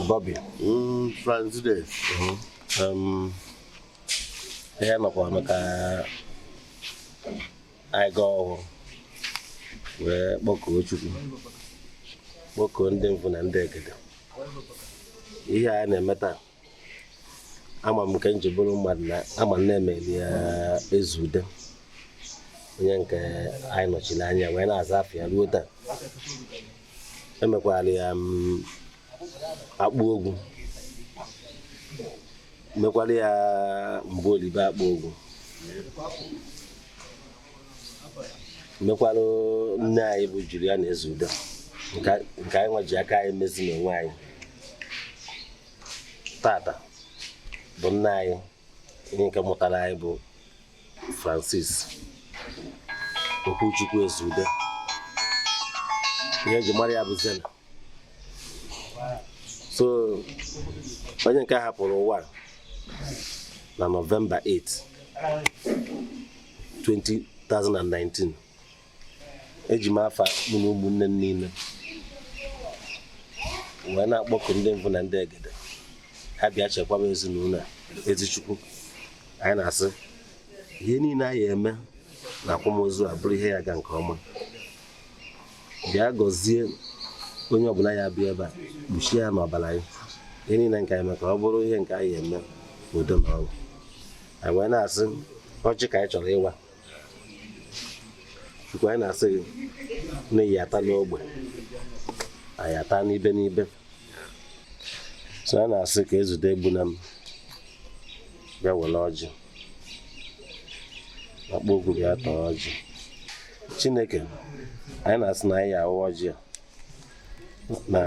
Bobby. Francis. Here no kwa ka I go we boko chukwu. Boko ndị mfu na ndị egede. Ihe a na-emeta ama m nke njiburu mmadụ na ama na-emeli ezude. Onye nke anyị nọchiri anya wee na-aza afịa ruo taa. Emekwala ya akpụ ogwu. Mekwala ya mgbe olibe akpụ ogwu. Mekwala nne anyị bụ jiri ya na-ezude. Nke anyị nwa ji aka anyị mezi n'onwe anyị. Tata bụ nne anyị onye nke mụtara anyị bụ Francis Okwuchukwu Ezude. Ihe eji mara ya bụ ZENITH. So onye nke hapụrụ ụwa na November 8, 2019. Eji m afa mụ na ụmụnne m niile wee na-akpọku ndị mfu na ndị egede ha bịa chekwaba ezinụlọ a Ezichukwu. Anyị na-asị ihe niile anyị eme na akwamozu a bụrụ ihe ya ga nke ọma. Bịa gọzie onye ọbụla ya bịa ebe a kpuchie ya n'ọbara anyị. Ihe niile nke anyị ka ọ bụrụ ihe nke anyị eme udo na ọṅụ. Anyị wee na-asị ọchị ka anyị chọrọ ịwa. Chukwu anyị na-asị gị n'iyi ata n'ogbe anyị ata n'ibe n'ibe. So anyị na-asị ka Ezude egbuna m bịa were ọjị akpọ ogwu bịa tọọ ọjị. Chineke anyị na-asị na anyị ahụ ọjị a na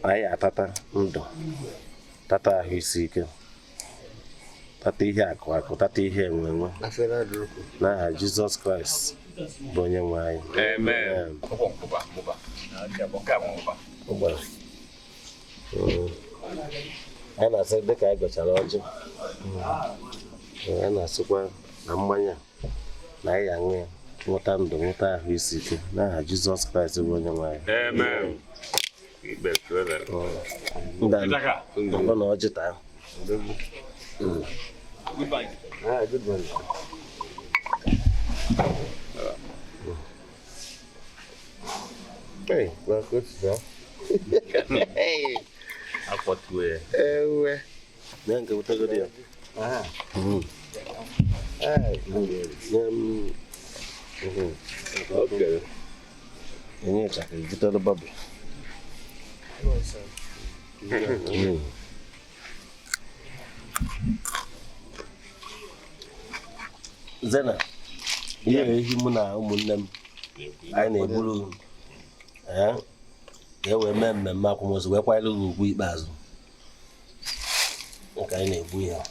anyị atata ndụ, tata ahụ isi ike, tata ihe akụ akụ, tata ihe enwe enwe n'aha Jizọs Kraịst bụ onye nwe anyị. Amen. Anyị na-asị dịka anyị gọchara ọjị, anyị na-asịkwa na mmanya na anyị aṅụ ya nweta ndụ, nweta ahụ isi ike n'aha Jizọs Kraịst bụ onye nwe anyị. Amen. Ọ na ọjị taa. Goodbye. Goodbye. Hey, well, good stuff. Hey. Apa tu eh? Yang ke betul dia. Okay. Ini cakap kita ada babi. ZENITH. Iya, ini mana umumnya. Anyị na-eburu ya wee mee mmemme akwamozu wee kwanyere ugwu ikpeazụ nke anyị na-ebu ya.